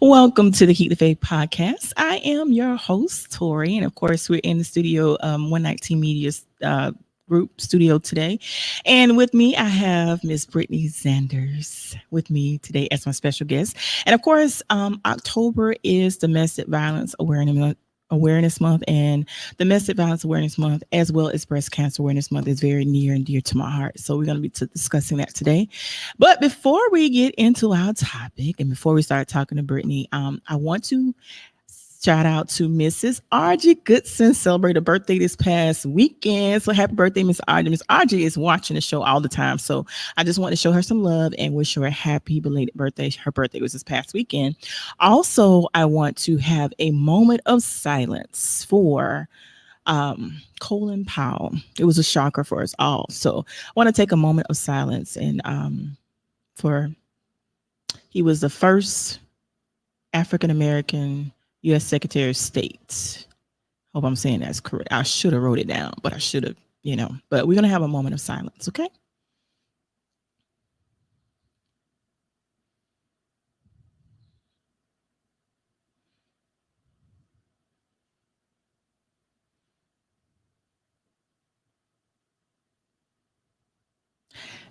Welcome to the Keep the Faith podcast. I am your host, Tori, and of course, we're in the studio, 119 Media's group studio today. And with me, I have Miss Brittany Zanders with me today as my special guest. And of course, October is Domestic Violence Awareness Month, and Domestic Violence Awareness Month, as well as Breast Cancer Awareness Month, is very near and dear to my heart. So we're going to be discussing that today. But before we get into our topic and before we start talking to Brittany, I want to shout out to Mrs. Argy Goodson, celebrated a birthday this past weekend. So happy birthday, Miss Argy. Miss Argy is watching the show all the time. So I just want to show her some love and wish her a happy belated birthday. Her birthday was this past weekend. Also, I want to have a moment of silence for Colin Powell. It was a shocker for us all. So I want to take a moment of silence and for he was the first African American U.S. Secretary of State. Hope I'm saying that's correct. I should have wrote it down, but I should have, But we're going to have a moment of silence, okay?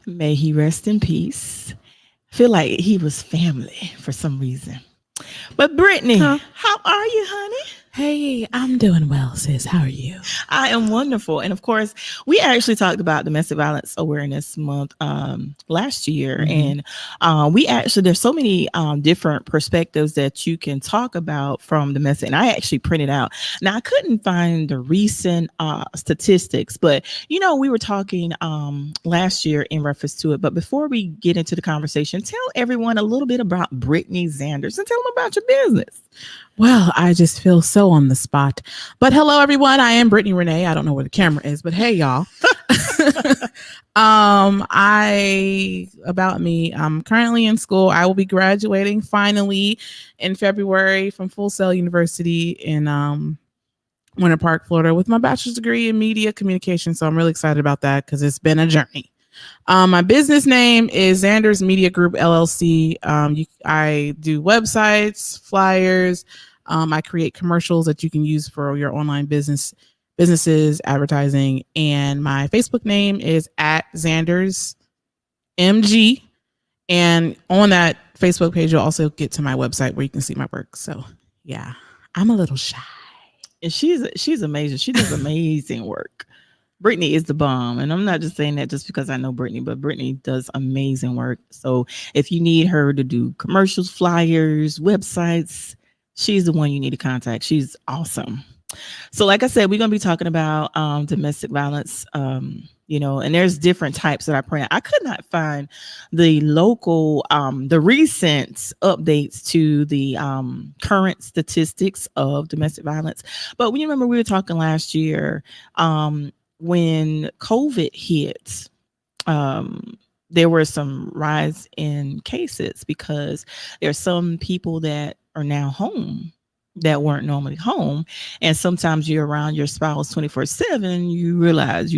May he rest in peace. I feel like he was family for some reason. But Brittany, how are you, honey? Hey, I'm doing well, sis. How are you? I am wonderful. And of course, we actually talked about Domestic Violence Awareness Month last year. Mm-hmm. And there's so many different perspectives that you can talk about from domestic. And I actually printed out. Now, I couldn't find the recent statistics, but, we were talking last year in reference to it. But before we get into the conversation, tell everyone a little bit about Brittany Zanders and tell them about your business. Well, I just feel so on the spot. But hello, everyone. I am Brittany Renee. I don't know where the camera is, but hey, y'all. About me, I'm currently in school. I will be graduating finally in February from Full Sail University in Winter Park, Florida, with my bachelor's degree in media communication. So I'm really excited about that because it's been a journey. My business name is Zanders Media Group, LLC. I do websites, flyers. I create commercials that you can use for your online businesses, advertising. And my Facebook name is @ZandersMG. And on that Facebook page, you'll also get to my website where you can see my work. So yeah, I'm a little shy. And she's amazing. She does amazing work. Brittany is the bomb. And I'm not just saying that just because I know Brittany, but Brittany does amazing work. So if you need her to do commercials, flyers, websites, she's the one you need to contact. She's awesome. So like I said, we're going to be talking about domestic violence, and there's different types that I print. I could not find the local, the recent updates to the current statistics of domestic violence. But we remember we were talking last year, when COVID hit, there were some rise in cases because there's some people that are now home that weren't normally home. And sometimes you're around your spouse 24/7, you realize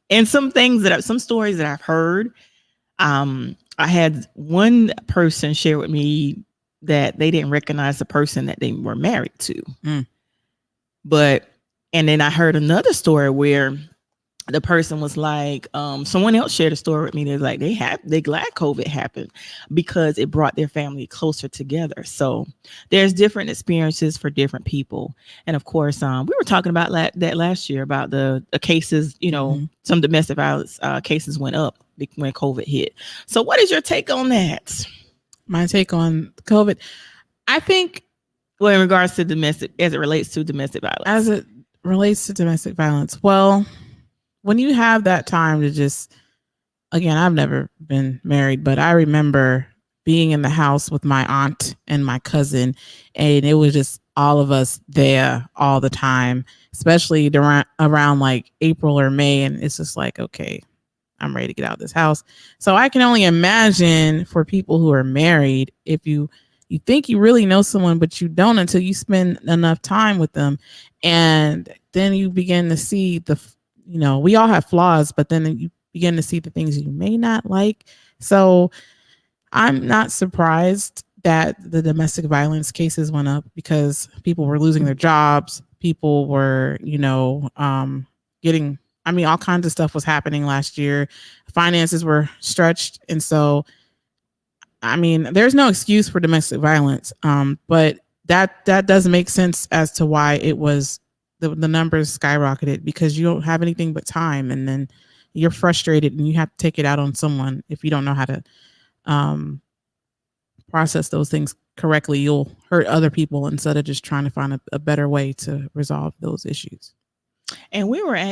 and some stories that I've heard, I had one person share with me that they didn't recognize the person that they were married to. And then I heard another story where the person was like, someone else shared a story with me. They're like, they glad COVID happened because it brought their family closer together. So there's different experiences for different people. And of course, we were talking about that last year about the cases, some domestic violence cases went up when COVID hit. So what is your take on that? My take on COVID, I think. Well, in regards to domestic, as it relates to domestic violence. Well, when you have that time to just, again, I've never been married, but I remember being in the house with my aunt and my cousin, and it was just all of us there all the time, especially around like April or May. And it's just like, okay, I'm ready to get out of this house. So I can only imagine for people who are married, if you think you really know someone, but you don't until you spend enough time with them. And then you begin to see we all have flaws, but then you begin to see the things you may not like. So I'm not surprised that the domestic violence cases went up because people were losing their jobs. People were, getting, I mean, all kinds of stuff was happening last year. Finances were stretched. And so, I mean, there's no excuse for domestic violence. But that does make sense as to why it was the numbers skyrocketed, because you don't have anything but time, and then you're frustrated and you have to take it out on someone. If you don't know how to um, process those things correctly, you'll hurt other people instead of just trying to find a better way to resolve those issues. And I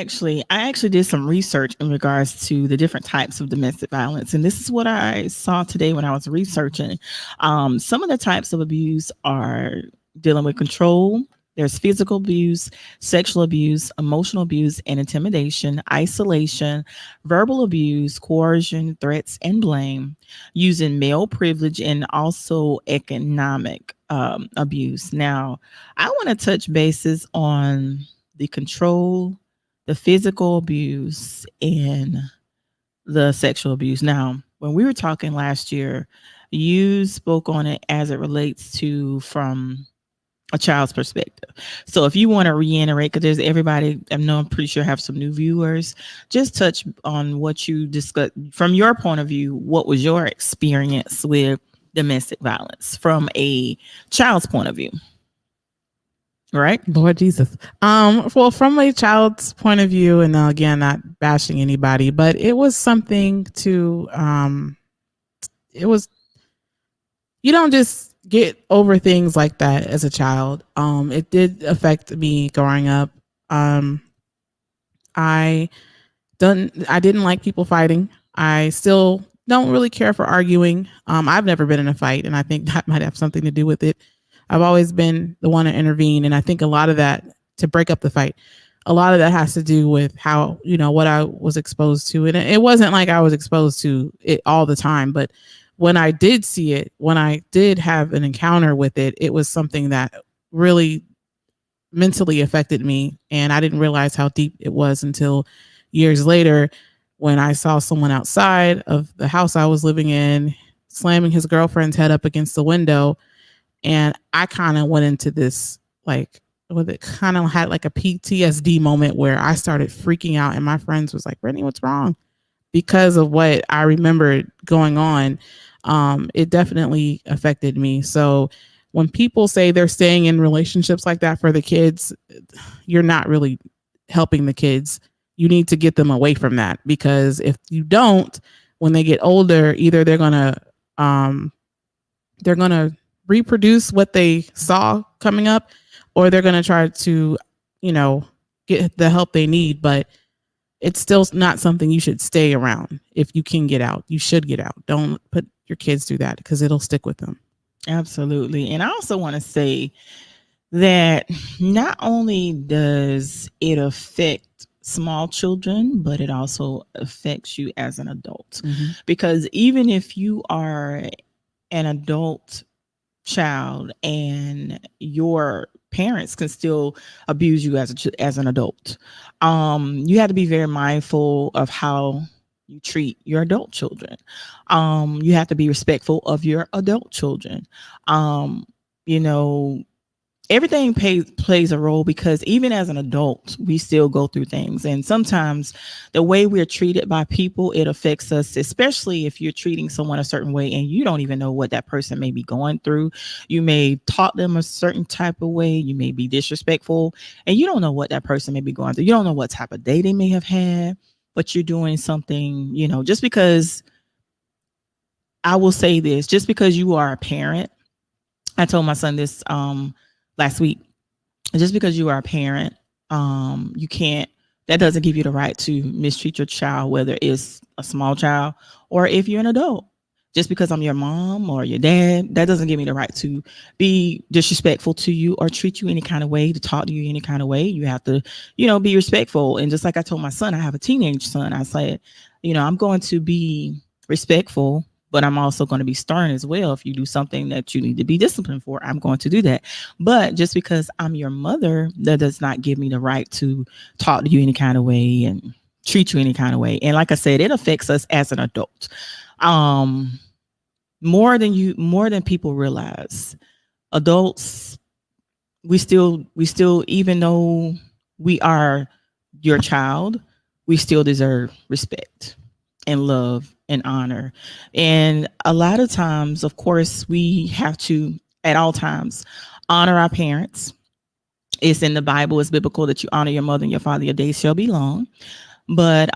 actually did some research in regards to the different types of domestic violence. And this is what I saw today when I was researching. Some of the types of abuse are dealing with control. There's physical abuse, sexual abuse, emotional abuse, and intimidation, isolation, verbal abuse, coercion, threats, and blame, using male privilege, and also economic abuse. Now, I want to touch bases on the control, the physical abuse, and the sexual abuse. Now, when we were talking last year, you spoke on it as it relates to from a child's perspective. So if you want to reiterate, because there's everybody, I know I'm pretty sure have some new viewers, just touch on what you discussed from your point of view. What was your experience with domestic violence from a child's point of view? Right. Lord Jesus. Well, from a child's point of view, and again, not bashing anybody, but it was something to, it was, you don't just get over things like that as a child. It did affect me growing up. I didn't like people fighting. I still don't really care for arguing. I've never been in a fight, and I think that might have something to do with it. I've always been the one to intervene, and I think a lot of that, to break up the fight, a lot of that has to do with how, what I was exposed to. And it wasn't like I was exposed to it all the time, but when I did see it, when I did have an encounter with it, it was something that really mentally affected me. And I didn't realize how deep it was until years later, when I saw someone outside of the house I was living in slamming his girlfriend's head up against the window. And I kind of went into this, like, with it kind of had like a PTSD moment where I started freaking out, and my friends was like, Brittany, what's wrong? Because of what I remembered going on. It definitely affected me. So when people say they're staying in relationships like that for the kids, you're not really helping the kids. You need to get them away from that, because if you don't, when they get older, either they're gonna reproduce what they saw coming up, or they're gonna try to, get the help they need. But it's still not something you should stay around. If you can get out, you should get out. Don't put your kids through that, because it'll stick with them. Absolutely. And I also want to say that not only does it affect small children, but it also affects you as an adult. Mm-hmm. Because even if you are an adult child, and your parents can still abuse you as an adult, you have to be very mindful of how you treat your adult children. You have to be respectful of your adult children. You know, everything plays a role, because even as an adult, we still go through things. And sometimes the way we're treated by people, it affects us, especially if you're treating someone a certain way and you don't even know what that person may be going through. You may talk them a certain type of way. You may be disrespectful, and you don't know what that person may be going through. You don't know what type of day they may have had, but you're doing something, just because, I will say this, just because you are a parent. I told my son this last week. Just because you are a parent, you can't, that doesn't give you the right to mistreat your child, whether it's a small child or if you're an adult. Just because I'm your mom or your dad, that doesn't give me the right to be disrespectful to you or treat you any kind of way, to talk to you any kind of way. You have to, be respectful. And just like I told my son, I have a teenage son. I said, I'm going to be respectful, but I'm also going to be stern as well. If you do something that you need to be disciplined for, I'm going to do that. But just because I'm your mother, that does not give me the right to talk to you any kind of way and treat you any kind of way. And like I said, it affects us as an adult. more than people realize. Adults, we still, even though we are your child, we still deserve respect and love and honor. And a lot of times, of course, we have to at all times honor our parents. It's in the Bible, it's biblical that you honor your mother and your father, your days shall be long. But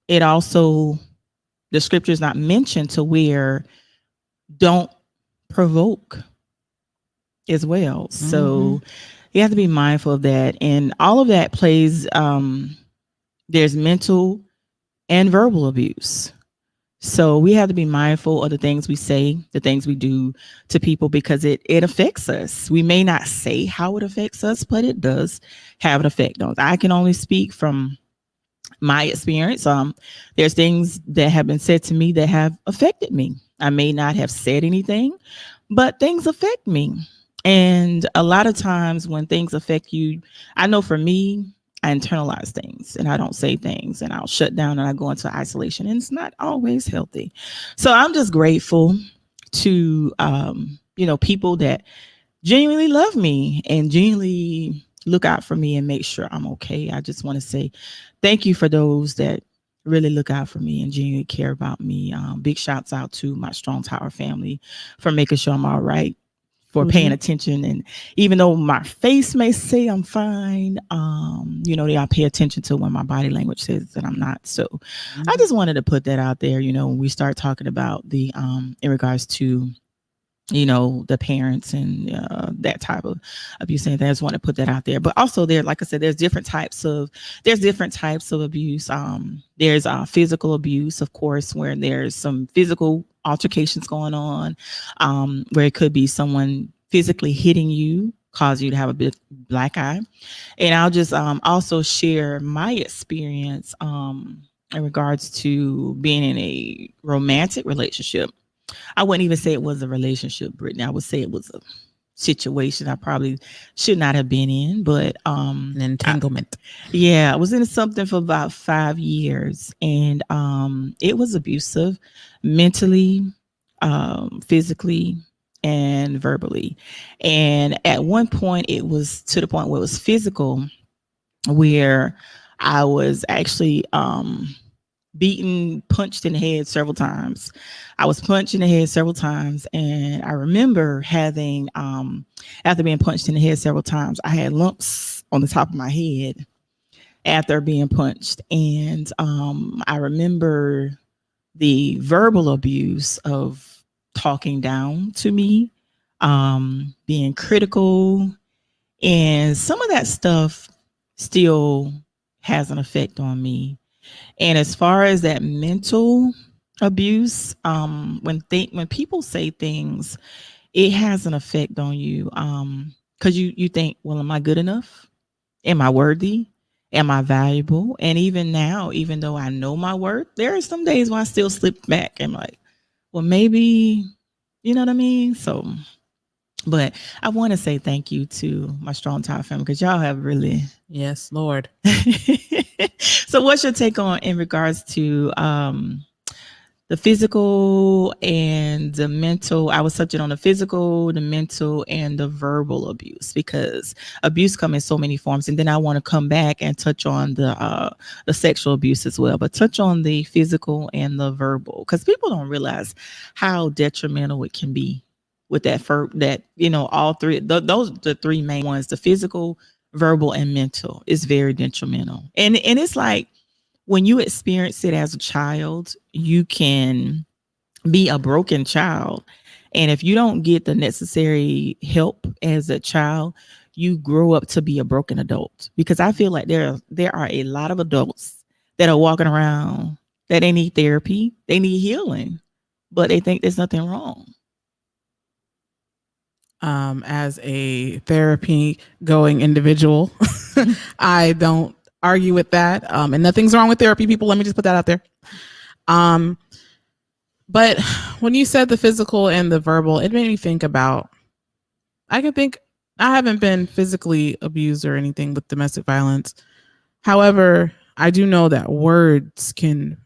it also, the scripture is not mentioned to where don't provoke as well. So you have to be mindful of that. And all of that plays, there's mental and verbal abuse. So we have to be mindful of the things we say, the things we do to people, because it affects us. We may not say how it affects us, but it does have an effect on us. I can only speak from my experience. There's things that have been said to me that have affected me. I may not have said anything, but things affect me. And a lot of times when things affect you, I know for me, I internalize things and I don't say things, and I'll shut down and I go into isolation, and it's not always healthy. So I'm just grateful to, people that genuinely love me and genuinely look out for me and make sure I'm okay. I just want to say thank you for those that really look out for me and genuinely care about me. Big shouts out to my Strong Tower family for making sure I'm all right, for paying attention. And even though my face may say I'm fine, they all pay attention to when my body language says that I'm not. So I just wanted to put that out there, when we start talking about the, in regards to, the parents and that type of abuse. And I just want to put that out there. But also there, like I said, there's different types of abuse. There's physical abuse, of course, where there's some physical altercations going on, where it could be someone physically hitting you, cause you to have a big black eye. And I'll just also share my experience in regards to being in a romantic relationship. I wouldn't even say it was a relationship, Brittany. I would say it was a situation I probably should not have been in, but An entanglement. I was in something for about 5 years, and it was abusive, mentally, physically, and verbally. And at one point, it was to the point where it was physical, where I was actually beaten, punched in the head several times. I was punched in the head several times, and I remember having, after being punched in the head several times, I had lumps on the top of my head after being punched. And I remember the verbal abuse of talking down to me, being critical, and some of that stuff still has an effect on me. And as far as that mental abuse, when people say things, it has an effect on you. Because you think, well, am I good enough? Am I worthy? Am I valuable? And even now, even though I know my worth, there are some days when I still slip back and like, well, maybe, you know what I mean? So, but I want to say thank you to my Strong Tower family, because y'all have really. Yes, Lord. So what's your take on in regards to the physical and the mental? I was touching on the physical, the mental, and the verbal abuse, because abuse comes in so many forms. And then I want to come back and touch on the sexual abuse as well, but touch on the physical and the verbal, because people don't realize how detrimental it can be with that, for that, all three, those the three main ones: the physical, verbal, and mental is very detrimental. And it's like, when you experience it as a child, you can be a broken child. And if you don't get the necessary help as a child, you grow up to be a broken adult. Because I feel like there are a lot of adults that are walking around that they need therapy, they need healing, but they think there's nothing wrong. As a therapy going individual, I don't argue with that. And nothing's wrong with therapy, people. Let me just put that out there. But when you said the physical and the verbal, it made me think about, I haven't been physically abused or anything with domestic violence. However, I do know that words can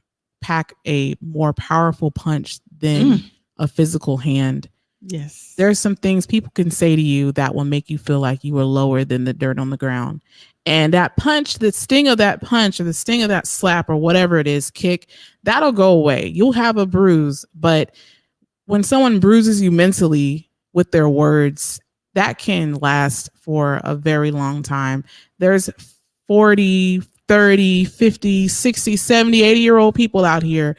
pack a more powerful punch than a physical hand. Yes. There's some things people can say to you that will make you feel like you are lower than the dirt on the ground. And that punch, the sting of that punch or the sting of that slap or whatever it is, kick, that'll go away. You'll have a bruise. But when someone bruises you mentally with their words, that can last for a very long time. There's 40, 30, 50, 60, 70, 80-year-old people out here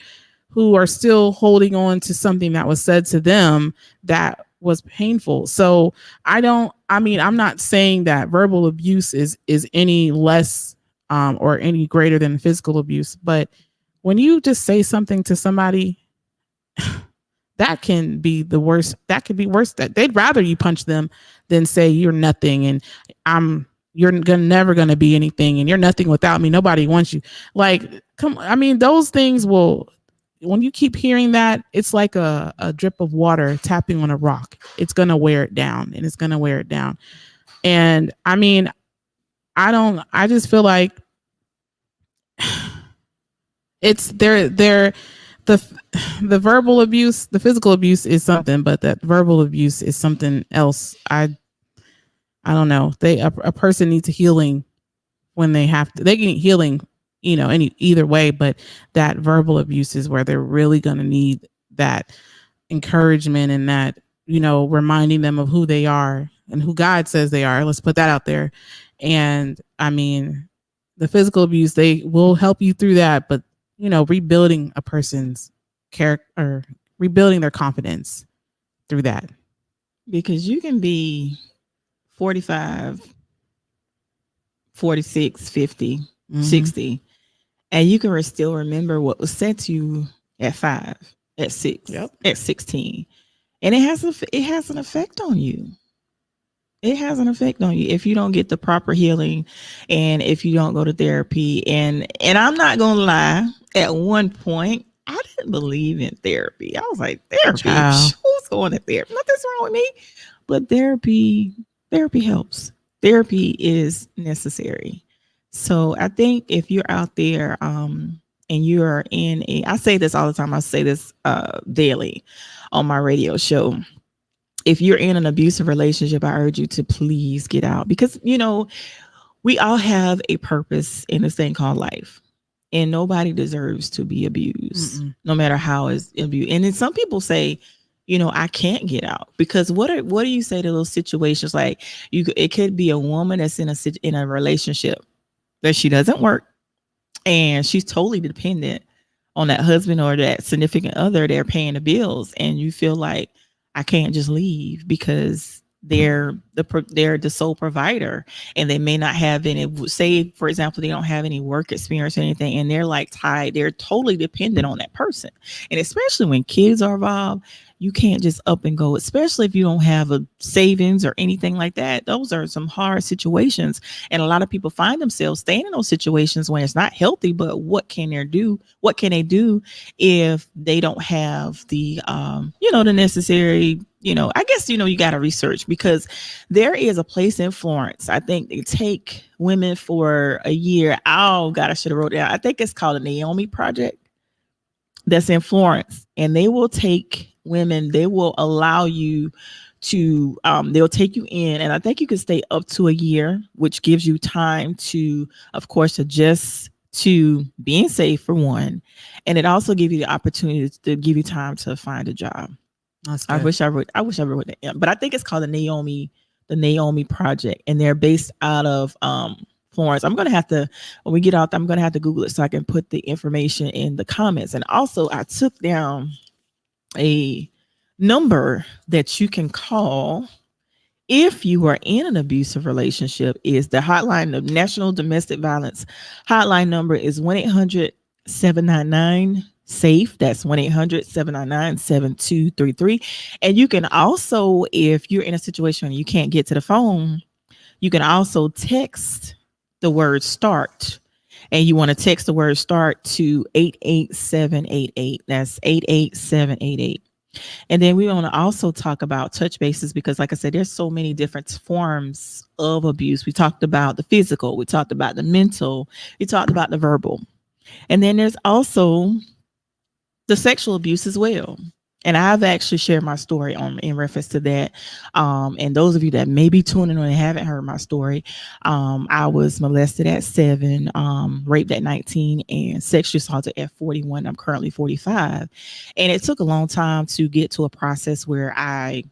who are still holding on to something that was said to them that was painful. So I'm not saying that verbal abuse is any less or any greater than physical abuse, but when you just say something to somebody, that can be the worst. That could be worse. That they'd rather you punch them than say you're nothing and never gonna be anything and you're nothing without me. Nobody wants you. Like, those things will, when you keep hearing that, it's like a drip of water tapping on a rock. It's gonna wear it down and it's gonna wear it down. And I just feel like it's the verbal abuse, the physical abuse is something, but that verbal abuse is something else. I don't know. A person needs a healing when they have to. They can need healing, either way, but that verbal abuse is where they're really going to need that encouragement and that, reminding them of who they are and who God says they are. Let's put that out there. And the physical abuse, they will help you through that, but rebuilding a person's character or rebuilding their confidence through that. Because you can be 45, 46, 50, 60, and you can still remember what was said to you at 5, at 6, at 16. And it has an effect on you. It has an effect on you if you don't get the proper healing and if you don't go to therapy. And I'm not going to lie, at one point, I didn't believe in therapy. I was like, therapy? Who's going to therapy? Nothing's wrong with me. But therapy helps. Therapy is necessary. So I think if you're out there and you're I say this all the time. I say this daily on my radio show. If you're in an abusive relationship, I urge you to please get out because, we all have a purpose in this thing called life and nobody deserves to be abused, no matter how it's abused. And then some people say, I can't get out because what do you say to those situations? Like it could be a woman that's in a relationship that she doesn't work and she's totally dependent on that husband or that significant other. They're paying the bills and you feel like, I can't just leave because they're the sole provider and they may not have any, say for example, they don't have any work experience or anything and they're like tied, they're totally dependent on that person. And especially when kids are involved, you can't just up and go, especially if you don't have a savings or anything like that. Those are some hard situations. And a lot of people find themselves staying in those situations when it's not healthy, but what can they do? What can they do if they don't have the, the necessary, I guess, you got to research because there is a place in Florence. I think they take women for a year. Oh God, I should have wrote it down. I think it's called the Naomi Project. That's in Florence, and they will take women. They will allow you to. They'll take you in, and I think you can stay up to a year, which gives you time to, of course, adjust to being safe for one, and it also gives you the opportunity to give you time to find a job. I wish I wrote that, but I think it's called the Naomi Project, and they're based out of Florence. I'm going to have to, when we get out, I'm going to have to Google it so I can put the information in the comments. And also I took down a number that you can call if you are in an abusive relationship. Is the hotline, the National Domestic Violence hotline number is 1-800-799-SAFE. That's 1-800-799-7233. And you can also, if you're in a situation and you can't get to the phone, you can also text the word START, and you want to text the word START to 88788. That's 88788. And then we want to also talk about touch bases because, like I said, there's so many different forms of abuse. We talked about the physical, we talked about the mental, we talked about the verbal, and then there's also the sexual abuse as well. And I've actually shared my story on in reference to that. And those of you that may be tuning in and haven't heard my story, I was molested at 7, raped at 19, and sexually assaulted at 41. I'm currently 45, and it took a long time to get to a process where I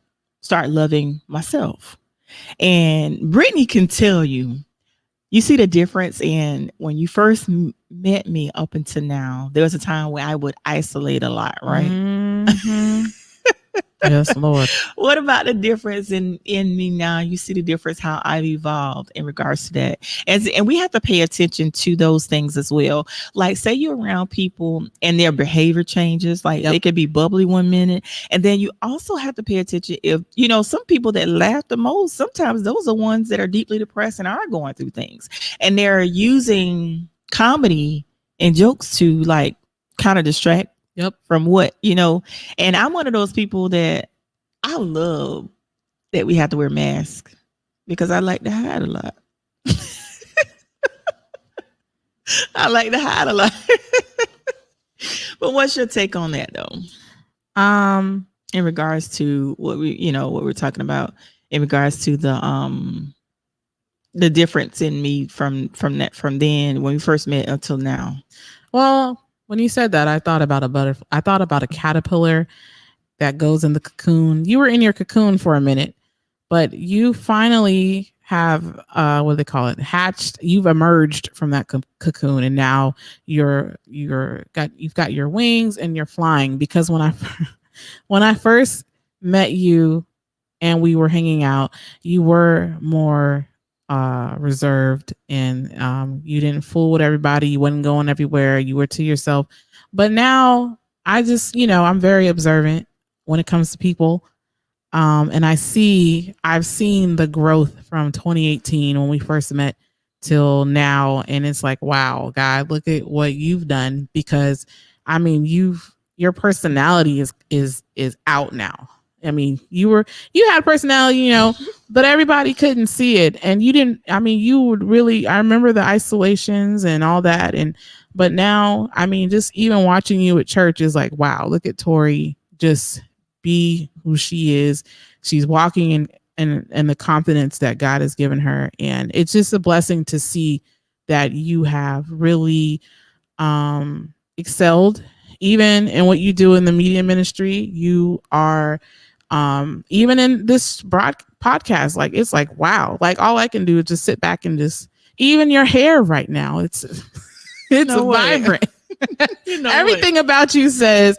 start loving myself. And Brittany can tell you, you see the difference in when you first met me up until now. There was a time where I would isolate a lot, right? Mm-hmm. Yes, Lord. What about the difference in me now? You see the difference how I've evolved in regards to that. And we have to pay attention to those things as well. Like say you're around people and their behavior changes, like they could be bubbly one minute, and then you also have to pay attention if you know some people that laugh the most, sometimes those are ones that are deeply depressed and are going through things. And they're using comedy and jokes to like kind of distract from what, you know. And I'm one of those people that I love that we have to wear masks because I like to hide a lot. I like to hide a lot. But what's your take on that though? In regards to what we, you know, what we're talking about in regards to the difference in me from then when we first met until now. Well, when you said that, I thought about a butterfly. I thought about a caterpillar that goes in the cocoon. You were in your cocoon for a minute, but you finally have what do they call it? Hatched. You've emerged from that cocoon, and now you've got your wings and you're flying. Because when I first met you and we were hanging out, you were more reserved, and you didn't fool with everybody. You wasn't going everywhere. You were to yourself. But now I just, I'm very observant when it comes to people. And I've seen the growth from 2018 when we first met till now. And it's like, wow, God, look at what you've done. Because I mean, your personality is out now. I mean, you had personality, but everybody couldn't see it. And you didn't, I mean, you would really, I remember the isolations and all that. But now, I mean, just even watching you at church is like, wow, look at Tori, just be who she is. She's walking in the confidence that God has given her. And it's just a blessing to see that you have really excelled even in what you do in the media ministry. You are even in this podcast, like it's like, wow, like all I can do is just sit back and just, even your hair right now, it's vibrant. Everything about you says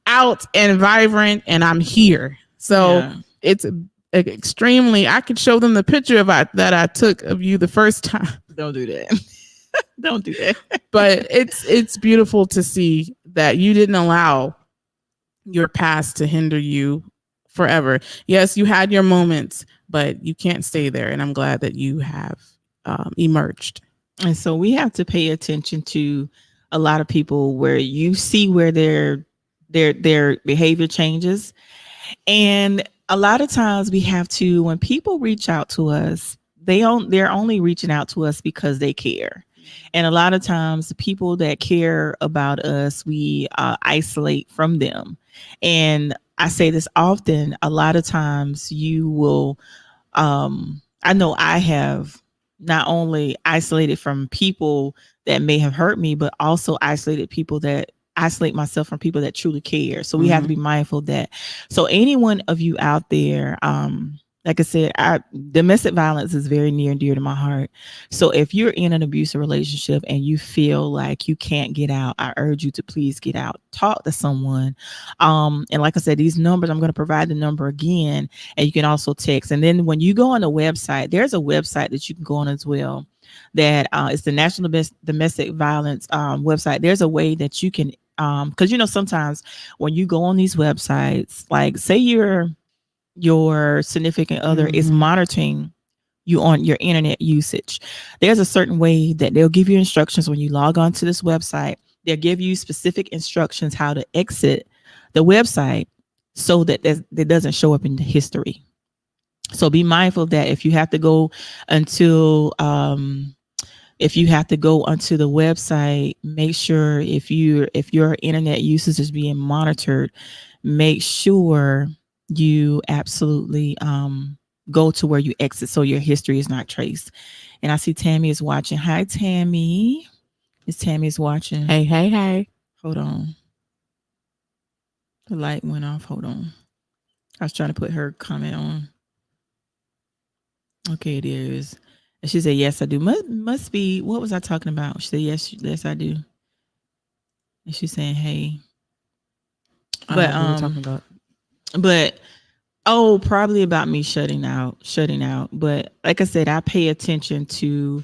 out and vibrant, and I'm here. So it's extremely, I could show them the picture that I took of you the first time. Don't do that. Don't do that. But it's beautiful to see that you didn't allow your past to hinder you forever. Yes, you had your moments, but you can't stay there. And I'm glad that you have emerged. And so we have to pay attention to a lot of people where you see where their behavior changes. And a lot of times we have to, when people reach out to us, they're only reaching out to us because they care. And a lot of times the people that care about us, we isolate from them. And I say this often, a lot of times you will, I know I have not only isolated from people that may have hurt me, but also isolate myself from people that truly care. So we have to be mindful of that. So any one of you out there, like I said, domestic violence is very near and dear to my heart. So if you're in an abusive relationship and you feel like you can't get out, I urge you to please get out. Talk to someone. And like I said, these numbers, I'm going to provide the number again, and you can also text. And then when you go on the website, there's a website that you can go on as well. That it's the National Domestic Violence website. There's a way that you can, because sometimes when you go on these websites, like say your significant other is monitoring you on your internet usage. There's a certain way that they'll give you instructions when you log on to this website. They'll give you specific instructions how to exit the website so that it doesn't show up in the history. So be mindful that if you have to go onto the website, make sure if your internet usage is being monitored, make sure you absolutely go to where you exit so your history is not traced. And I see Tammy is watching. Hi, Tammy. Miss Tammy is watching. Hey, hey, hey. Hold on. The light went off. Hold on. I was trying to put her comment on. Okay, it is. And she said, yes, I do. Must be, what was I talking about? She said, yes, I do. And she's saying, hey. I don't know But, what we were talking about. but, oh, probably about me shutting out. But like I said, I pay attention. Yeah,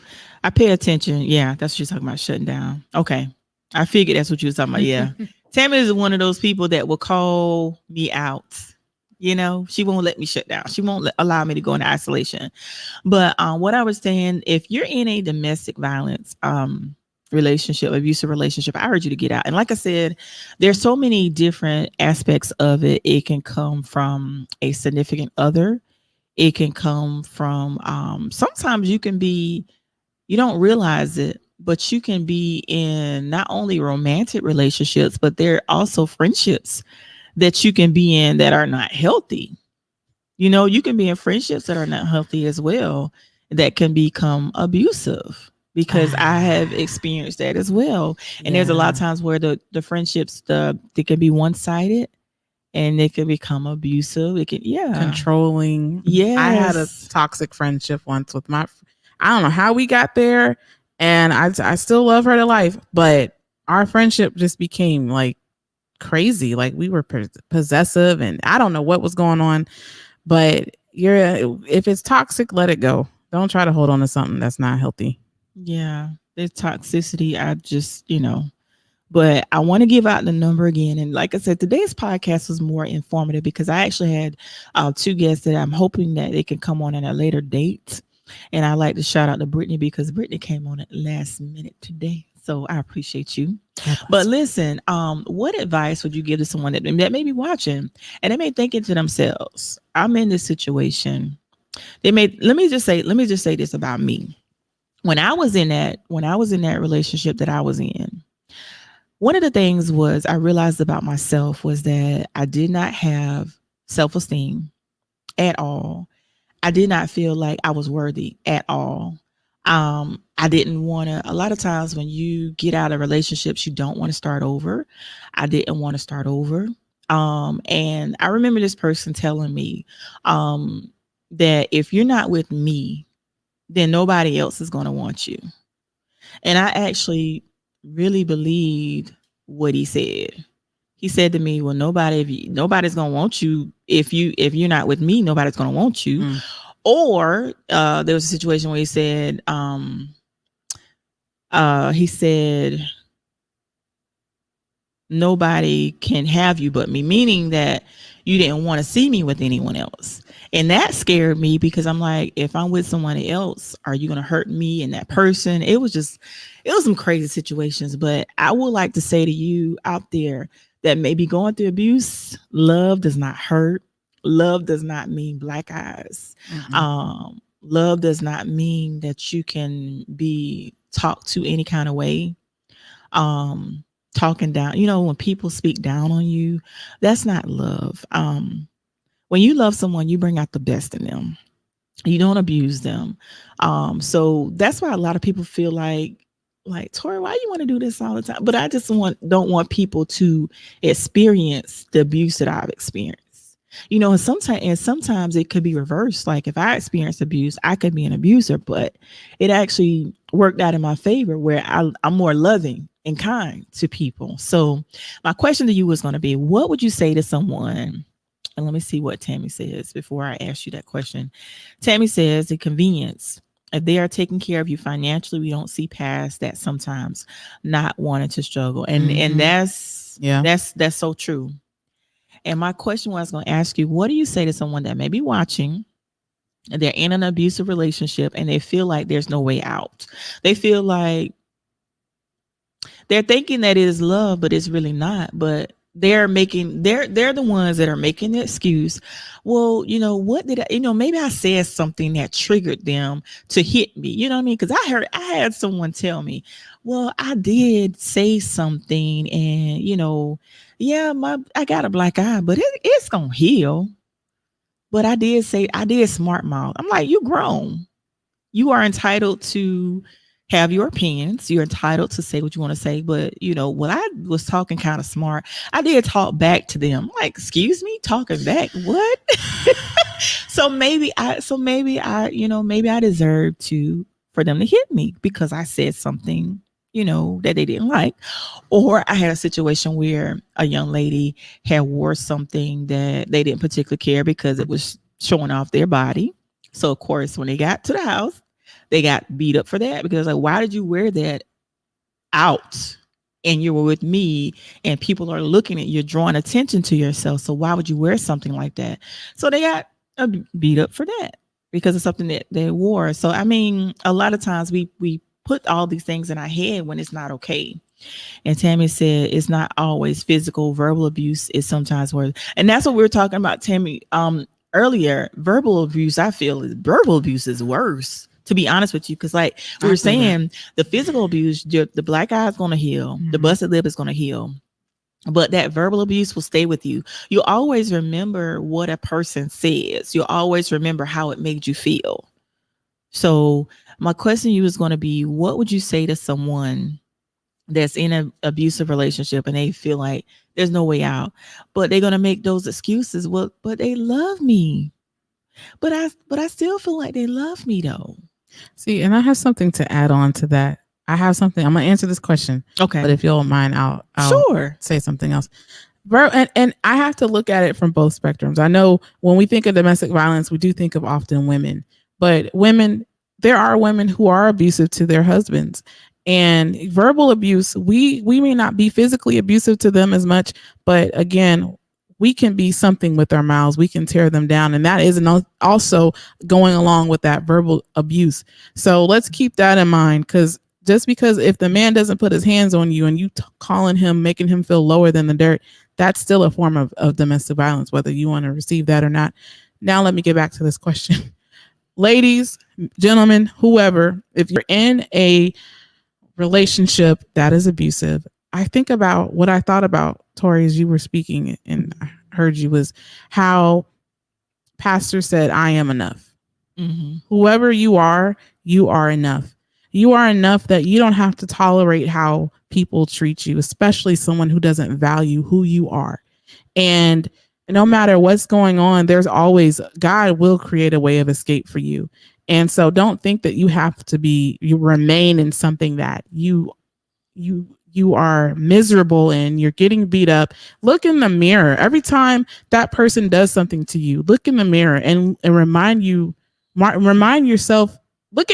that's what you're talking about, shutting down. Okay. I figured that's what you were talking about. Yeah. Tammy is one of those people that will call me out. You know, she won't let me shut down. She won't allow me to go into isolation. But what I was saying, if you're in a domestic violence relationship, abusive relationship, I urge you to get out. And like I said, there's so many different aspects of it. It can come from a significant other. It can come from sometimes you don't realize it, but you can be in not only romantic relationships, but there are also friendships that you can be in that are not healthy. You know, you can be in friendships that are not healthy as well, that can become abusive, because I have experienced that as well. And there's a lot of times where the friendships, they can be one sided and they can become abusive. It can, yeah. Controlling. Yes. I had a toxic friendship once with I don't know how we got there, and I still love her to life, but our friendship just became like crazy. Like we were possessive, and I don't know what was going on. But if it's toxic, let it go. Don't try to hold on to something that's not healthy. Yeah, there's toxicity. I just, but I want to give out the number again. And like I said, today's podcast was more informative because I actually had two guests that I'm hoping that they can come on at a later date. And I like to shout out to Brittany because Brittany came on at last minute today. So I appreciate you. But listen, what advice would you give to someone that may be watching and they may thinking to themselves, I'm in this situation. Let me just say this about me. When I was in that relationship that I was in, one of the things was I realized about myself was that I did not have self-esteem at all. I did not feel like I was worthy at all. I didn't want to, a lot of times when you get out of relationships, you don't want to start over. I didn't want to start over. And I remember this person telling me that if you're not with me, then nobody else is going to want you. And I actually really believed what he said. He said to me, "Well, nobody's gonna want you if you're not with me. Nobody's gonna want you." Or there was a situation where he said, nobody can have you but me, meaning that you didn't want to see me with anyone else. And that scared me because I'm like, if I'm with someone else, are you going to hurt me and that person? It was some crazy situations. But I would like to say to you out there that may be going through abuse, love does not hurt. Love does not mean black eyes. Love does not mean that you can be talked to any kind of way. Talking down, when people speak down on you, that's not love. When you love someone, you bring out the best in them. You don't abuse them. So that's why a lot of people feel like Tori, why you want to do this all the time? But I just don't want people to experience the abuse that I've experienced. And sometimes it could be reversed. Like if I experience abuse, I could be an abuser, but it actually worked out in my favor where I'm more loving and kind to people. So my question to you is going to be, what would you say to someone? And let me see what Tammy says before I ask you that question. Tammy says the convenience. If they are taking care of you financially, we don't see past that sometimes, not wanting to struggle. And that's so true. And my question was going to ask you, what do you say to someone that may be watching and they're in an abusive relationship and they feel like there's no way out? They feel like they're thinking that it is love, but it's really not. But they're the ones that are making the excuse. Well, what did I, maybe I said something that triggered them to hit me. You know what I mean? Because I had someone tell me, well, I did say something, and yeah, I got a black eye, but it's gonna heal. But I did smart mouth. I'm like, you grown. You are entitled to have your opinions. You're entitled to say what you want to say. But when I was talking kind of smart, I did talk back to them. Like, excuse me, talking back? What? Maybe I deserve to for them to hit me because I said something, that they didn't like. Or I had a situation where a young lady had wore something that they didn't particularly care because it was showing off their body. So of course, when they got to the house, they got beat up for that because like, why did you wear that out? And you were with me, and people are looking at you, drawing attention to yourself. So why would you wear something like that? So they got beat up for that because of something that they wore. So I mean, a lot of times we put all these things in our head when it's not okay. And Tammy said it's not always physical. Verbal abuse is sometimes worse. And that's what we were talking about, Tammy, earlier. I feel verbal abuse is worse, to be honest with you. Because like we were saying, the physical abuse, the black eye is going to heal. Mm-hmm. The busted lip is going to heal. But that verbal abuse will stay with you. You'll always remember what a person says. You'll always remember how it made you feel. So my question to you is going to be, what would you say to someone that's in an abusive relationship and they feel like there's no way out, but they're going to make those excuses? Well, but they love me. But I still feel like they love me though. See, and I have something to add on to that. I'm going to answer this question. Okay. But if you don't mind, I'll sure say something else. And I have to look at it from both spectrums. I know when we think of domestic violence, we do think of often women, but there are women who are abusive to their husbands. And verbal abuse, we may not be physically abusive to them as much, but again, we can be something with our mouths. We can tear them down. And that is also going along with that verbal abuse. So let's keep that in mind, because just because if the man doesn't put his hands on you and you calling him, making him feel lower than the dirt, that's still a form of domestic violence, whether you want to receive that or not. Now, let me get back to this question. Ladies, gentlemen, whoever, if you're in a relationship that is abusive, I think about what I thought about, Tori, as you were speaking and I heard you, was how Pastor said, I am enough. Mm-hmm. Whoever you are enough. You are enough that you don't have to tolerate how people treat you, especially someone who doesn't value who you are. And no matter what's going on, God will create a way of escape for you. And so don't think that you have to you remain in something that you are miserable in, you're getting beat up. Look in the mirror. Every time that person does something to you, look in the mirror and remind yourself, look,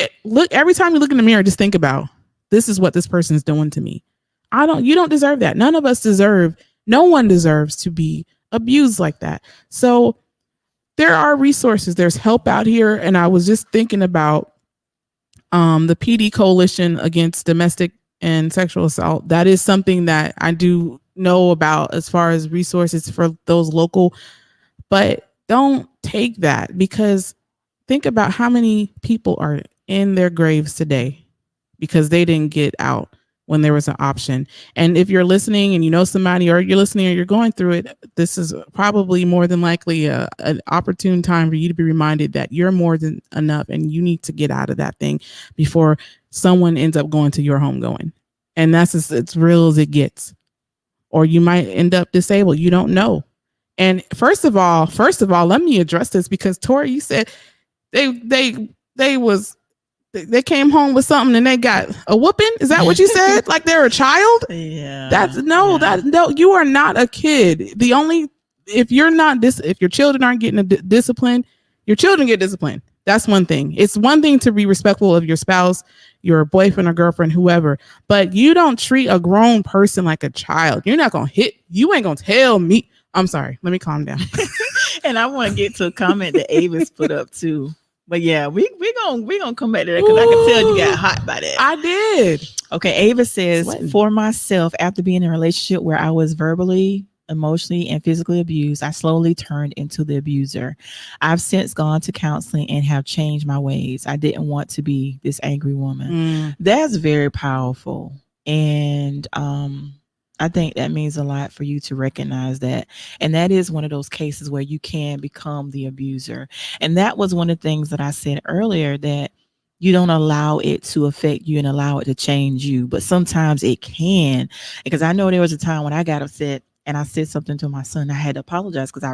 every time you look in the mirror, just think about, this is what this person's doing to me. You don't deserve that. No one deserves to be abused like that. So there are resources. There's help out here. And I was just thinking about the PD Coalition Against Domestic and Sexual Assault. That is something that I do know about as far as resources for those local. But don't take that, because think about how many people are in their graves today because they didn't get out when there was an option. And if you're listening and you know somebody, or you're listening or you're going through it, this is probably more than likely an opportune time for you to be reminded that you're more than enough and you need to get out of that thing before someone ends up going to your home going. And that's as real as it gets. Or you might end up disabled. You don't know. And first of all, let me address this, because Tori, you said they came home with something and they got a whooping. Is that what you said? Like they're a child? Yeah. You are not a kid. If your children aren't getting discipline, your children get disciplined. That's one thing. It's one thing to be respectful of your spouse, your boyfriend or girlfriend, whoever, but you don't treat a grown person like a child. You're not going to hit. You ain't going to tell me. I'm sorry. Let me calm down. And I want to get to a comment that Avis put up too. But yeah, we gonna come back to that, because I can tell you got hot by that. I did. Okay, Ava says, for myself, after being in a relationship where I was verbally emotionally and physically abused, I slowly turned into the abuser. I've since gone to counseling and have changed my ways. I didn't want to be this angry woman. Mm, That's very powerful. And I think that means a lot for you to recognize that. And that is one of those cases where you can become the abuser. And that was one of the things that I said earlier, that you don't allow it to affect you and allow it to change you. But sometimes it can. Because I know there was a time when I got upset and I said something to my son. I had to apologize because I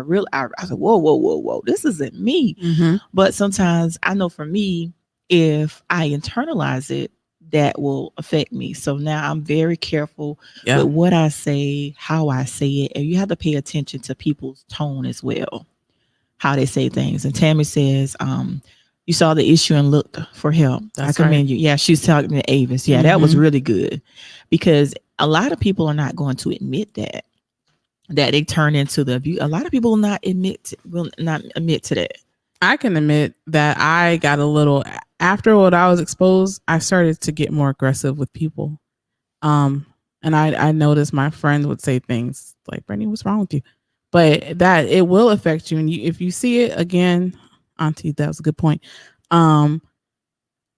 said, whoa, whoa, whoa, whoa, this isn't me. mm-hmm. But sometimes I know for me, if I internalize it, that will affect me. So now I'm very careful Yeah, with what I say, how I say it. And you have to pay attention to people's tone as well, how they say things. And Tammy says, you saw the issue and looked for help. I that's right. commend you. Yeah, she's talking to Avis. Yeah, that was Mm-hmm. really good, because a lot of people are not going to admit that they turn into the abuse. A lot of people will not admit to that. I can admit that I got a little after what I was exposed. I started to get more aggressive with people. Um, and I noticed my friends would say things like, "Brittany, what's wrong with you?" But that it will affect you, and if you see it again, Auntie, that was a good point. Um,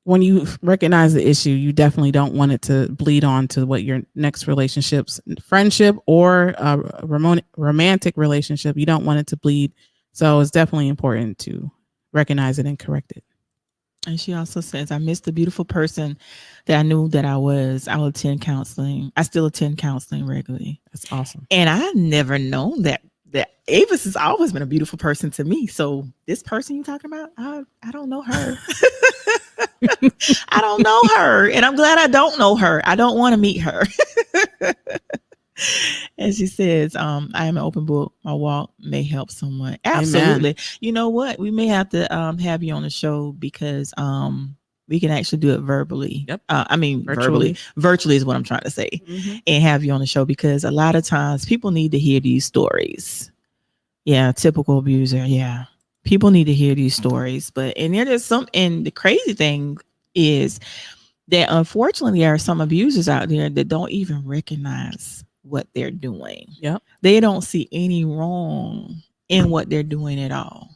when you recognize the issue, you definitely don't want it to bleed on to what your next relationships, friendship or romantic relationship. You don't want it to bleed. So it's definitely important to recognize it and correct it. And she also says, I miss the beautiful person that I knew that I was. I will attend counseling. I still attend counseling regularly. That's awesome. And I never known that Avis has always been a beautiful person to me. So this person you're talking about, I don't know her. I don't know her. And I'm glad I don't know her. I don't want to meet her. And she says, I am an open book. My walk may help someone. Amen. Absolutely. You know what? We may have to have you on the show, because we can actually do it verbally. Yep. I mean, verbally. Virtually. Virtually is what I'm trying to say. Mm-hmm. And have you on the show, because a lot of times people need to hear these stories. Yeah, typical abuser. Yeah. People need to hear these stories. But, and there's some, and the crazy thing is that unfortunately there are some abusers out there that don't even recognize what they're doing. Yep. They don't see any wrong in what they're doing at all.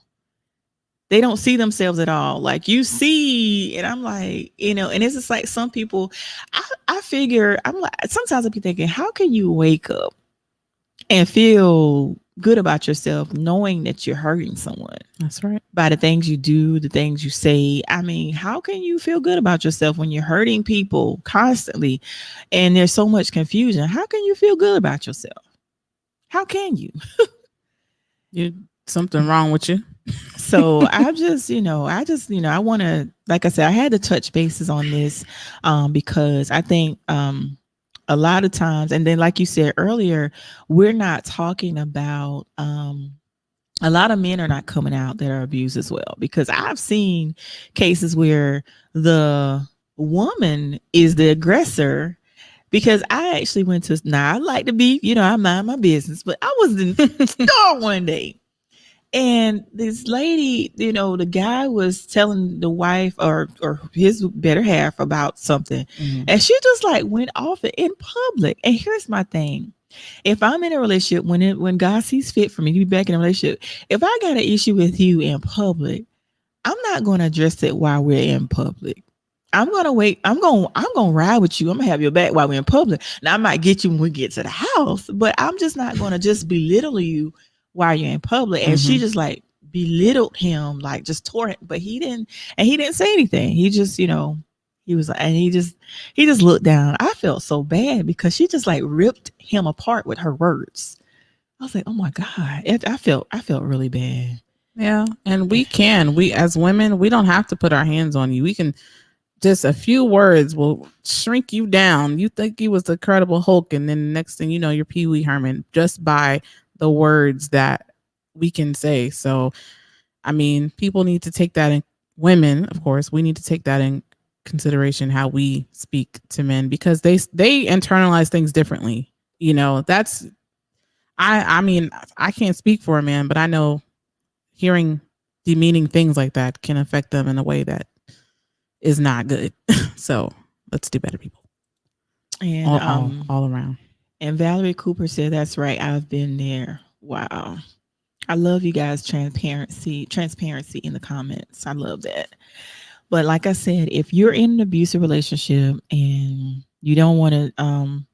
They don't see themselves at all. Like you see, and I'm like, and it's just like some people, I figure, I'm like, sometimes I'll be thinking, how can you wake up and feel good about yourself knowing that you're hurting someone? That's right. By the things you do, the things you say. I mean, how can you feel good about yourself when you're hurting people constantly and there's so much confusion? How can you feel good about yourself? How can you? You something wrong with you. So I want to, like I said, I had to touch bases on this because I think a lot of times, and then like you said earlier, we're not talking about a lot of men are not coming out that are abused as well, because I've seen cases where the woman is the aggressor. Because I actually went to, now I like to be, I mind my business, but I was in the store one day, and this lady, the guy was telling the wife or his better half about something, Mm-hmm. and she just like went off it in public. And here's my thing: if I'm in a relationship, when God sees fit for me to be back in a relationship, if I got an issue with you in public, I'm not going to address it while we're in public. I'm gonna wait. I'm gonna ride with you. I'm gonna have your back while we're in public. Now I might get you when we get to the house, but I'm just not gonna just belittle you while you're in public. And she Mm-hmm. just like belittled him, like just tore it. But he didn't say anything. He just, he was like, and he just looked down. I felt so bad because she just like ripped him apart with her words. I was like, oh my God. I felt really bad. Yeah. And we as women, we don't have to put our hands on you. We can just a few words will shrink you down. You think you was the Incredible Hulk, and then the next thing you know, you're Pee Wee Herman just by the words that we can say. So, I mean, people need to take that in. Women, of course, we need to take that in consideration how we speak to men, because they internalize things differently. That's I mean, I can't speak for a man, but I know hearing demeaning things like that can affect them in a way that is not good. So let's do better, people. And All around. And Valerie Cooper said, "That's right. I've been there." Wow. I love you guys' transparency in the comments. I love that. But like I said, if you're in an abusive relationship and you don't want to,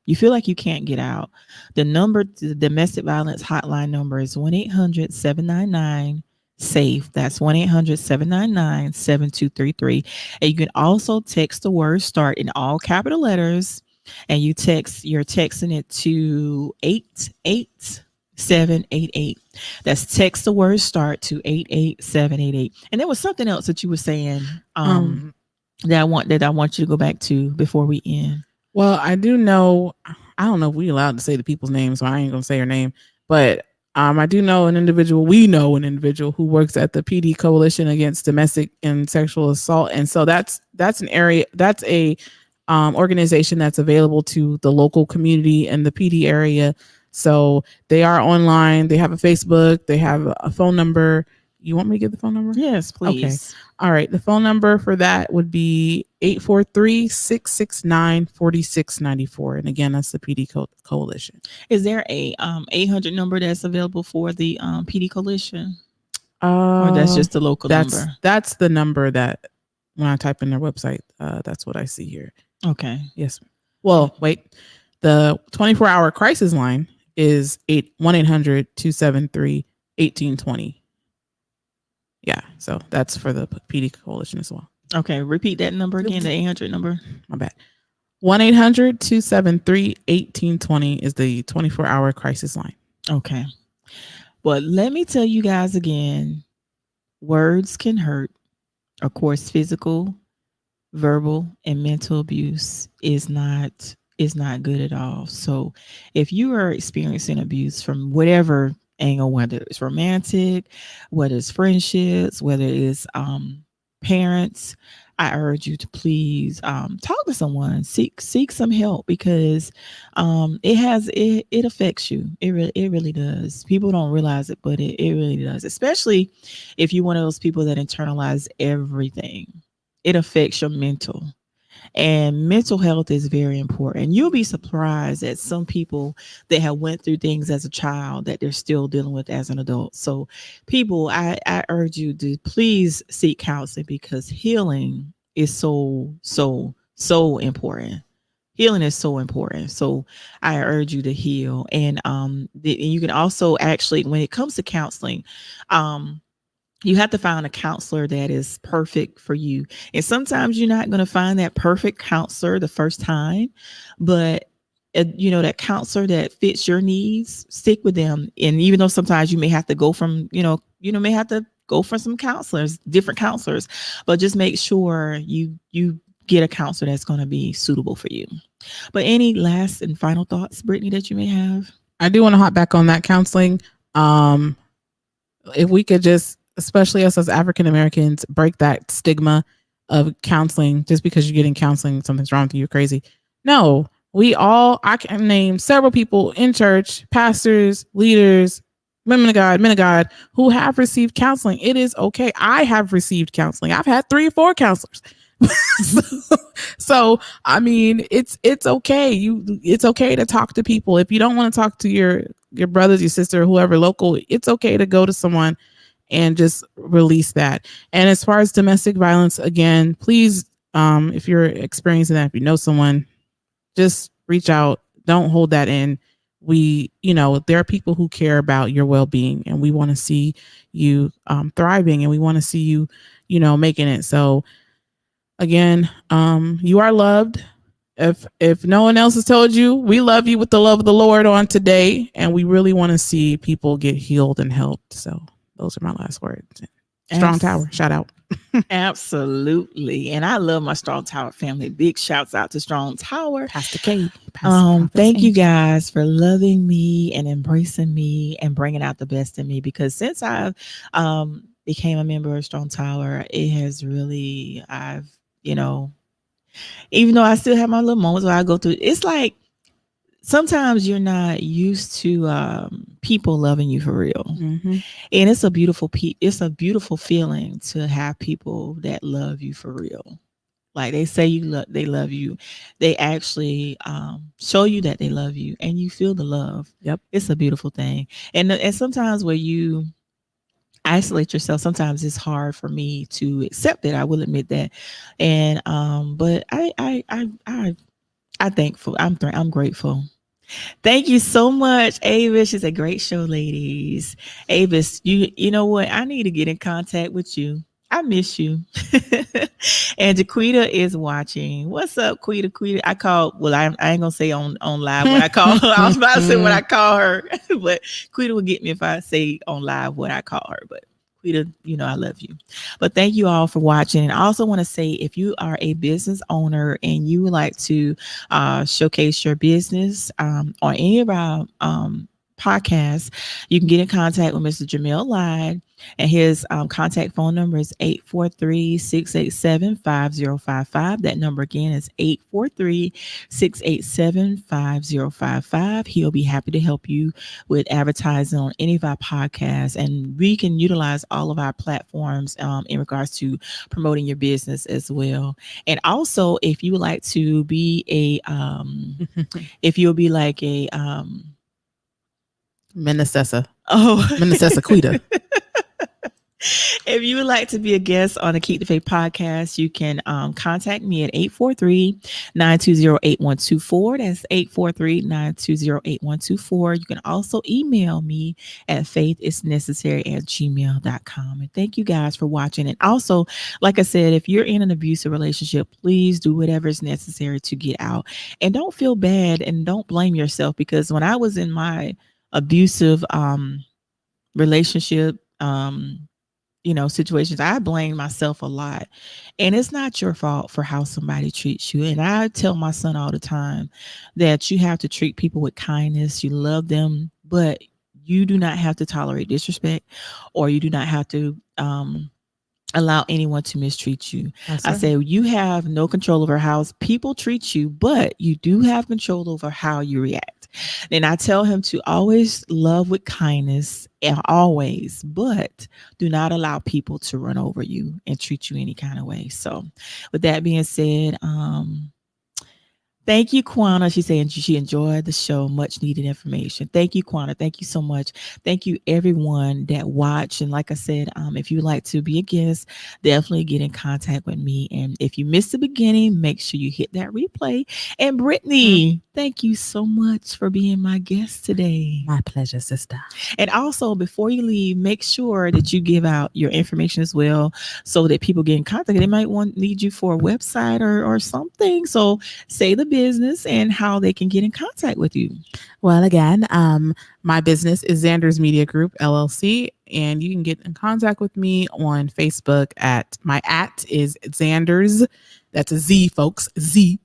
you feel like you can't get out, the domestic violence hotline number is 1-800-799-SAFE. That's 1-800-799-7233. And you can also text the word START in all capital letters. And you're texting it to 88788. That's text the word START to 88788. And there was something else that you were saying Um, that I want you to go back to before we end. Well, I do know. I don't know if we allowed to say the people's names, so I ain't gonna say her name. But I do know an individual. We know an individual who works at the PD Coalition Against Domestic and Sexual Assault, and so that's an area. That's a organization that's available to the local community and the PD area. So they are online. They have a Facebook. They have a phone number. You want me to give the phone number? Yes, please. Okay. All right. The phone number for that would be 843-669-4694. And again, that's the PD Coalition. Is there a 800 number that's available for the PD Coalition? Or that's just the local number? That's the number that when I type in their website, that's what I see here. Okay. Yes. Well, wait. The 24-hour crisis line is 1-800-273-1820. Yeah, so that's for the PD Coalition as well. Okay, repeat that number again, the 800 number. My bad. 1-800-273-1820 is the 24-hour crisis line. Okay. But let me tell you guys again, words can hurt. Of course, physical, verbal, and mental abuse is not good at all. So if you are experiencing abuse from whatever angle, whether it's romantic, whether it's friendships, whether it's parents, I urge you to please talk to someone, seek some help, because it affects you. It really does. People don't realize it, but it really does. Especially if you're one of those people that internalize everything, it affects your mental. And mental health is very important. You'll be surprised at some people that have went through things as a child that they're still dealing with as an adult. So people, I urge you to please seek counseling, because healing is so important. Healing is so important. So I urge you to heal. And you can also actually, when it comes to counseling, you have to find a counselor that is perfect for you. And sometimes you're not going to find that perfect counselor the first time, but that counselor that fits your needs, stick with them. And even though sometimes you may have to go from, may have to go for some counselors, different counselors, but just make sure you get a counselor that's going to be suitable for you. But any last and final thoughts, Brittany, that you may have? I do want to hop back on that counseling. If we could just, especially us as African Americans, break that stigma of counseling. Just because you're getting counseling, something's wrong with you, you're crazy. No, I can name several people in church, pastors, leaders, women of God, men of God, who have received counseling. It is okay. I have received counseling. I've had 3 or 4 counselors. So I mean, it's okay. It's okay to talk to people. If you don't want to talk to your brothers, your sister, whoever local, it's okay to go to someone and just release that. And as far as domestic violence, again, please, if you're experiencing that, if you know someone, just reach out. Don't hold that in. There are people who care about your well-being, and we want to see you thriving, and we want to see you, making it. So again, you are loved. If no one else has told you, we love you with the love of the Lord on today, and we really want to see people get healed and helped. So those are my last words. Strong Tower, shout out. Absolutely. And I love my Strong Tower family. Big shouts out to Strong Tower. Pastor K. Thank you guys for loving me and embracing me and bringing out the best in me, because since I've became a member of Strong Tower, it has really, even though I still have my little moments where I go through, it's like sometimes you're not used to people loving you for real. Mm-hmm. And it's a beautiful feeling to have people that love you for real. Like they say they love you. They actually show you that they love you, and you feel the love. Yep. It's a beautiful thing. And sometimes where you isolate yourself, sometimes it's hard for me to accept it. I will admit that. And but I thankful. I'm grateful. Thank you so much, Avis. It's a great show, ladies. Avis, you know what? I need to get in contact with you. I miss you. And Jaquita is watching. What's up, Quita? Quita, I call. Well, I ain't gonna say on live what I call her. I was about to say what I call her, but Quita will get me if I say on live what I call her. But Quita, I love you. But thank you all for watching. And I also want to say, if you are a business owner and you would like to showcase your business on any of our podcasts, you can get in contact with Mr. Jamil Lyde. And his contact phone number is 843-687-5055. That number again is 843-687-5055. He'll be happy to help you with advertising on any of our podcasts. And we can utilize all of our platforms in regards to promoting your business as well. And also, if you would like to be if you'll be like a, Minnesota. oh, Minnesota Quita. if you would like to be a guest on the Keep the Faith podcast, you can contact me at 843-920-8124. That's 843-920-8124. You can also email me at faithisnecessary@gmail.com. And thank you guys for watching. And also, like I said, if you're in an abusive relationship, please do whatever is necessary to get out. And don't feel bad and don't blame yourself, because when I was in my abusive relationship, situations, I blame myself a lot. And it's not your fault for how somebody treats you. And I tell my son all the time that you have to treat people with kindness. You love them, but you do not have to tolerate disrespect, or you do not have to allow anyone to mistreat you. That's I right. say you have no control over how people treat you, but you do have control over how you react. And I tell him to always love with kindness, and always, but do not allow people to run over you and treat you any kind of way. So with that being said, thank you, Quana. She's saying she enjoyed the show. Much needed information. Thank you, Quana. Thank you so much. Thank you, everyone that watched. And like I said, if you'd like to be a guest, definitely get in contact with me. And if you missed the beginning, make sure you hit that replay. And Brittany, thank you so much for being my guest today. My pleasure, sister. And also, before you leave, make sure that you give out your information as well, so that people get in contact. They might need you for a website or something. So say the business and how they can get in contact with you. Well, again, my business is Zanders Media Group, LLC, and you can get in contact with me on Facebook my is Zanders. That's a Z, folks, Z.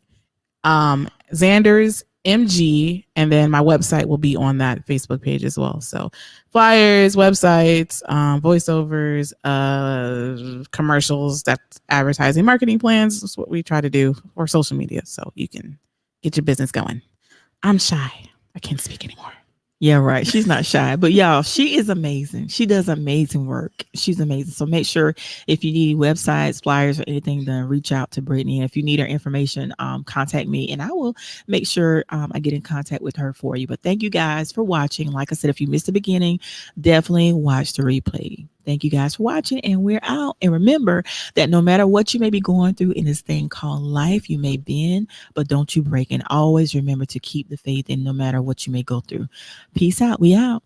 Zanders MG, and then my website will be on that Facebook page as well. So flyers, websites, voiceovers, commercials, that's advertising, marketing plans. That's what we try to do, or social media, so you can get your business going. I'm shy. I can't speak anymore. Yeah, right. She's not shy, but y'all, she is amazing. She does amazing work. She's amazing. So make sure, if you need websites, flyers, or anything, then reach out to Brittany. And if you need her information, contact me, and I will make sure I get in contact with her for you. But thank you guys for watching. Like I said, if you missed the beginning, definitely watch the replay. Thank you guys for watching, and we're out. And remember that no matter what you may be going through in this thing called life, you may bend, but don't you break. And always remember to keep the faith, and no matter what you may go through. Peace out. We out.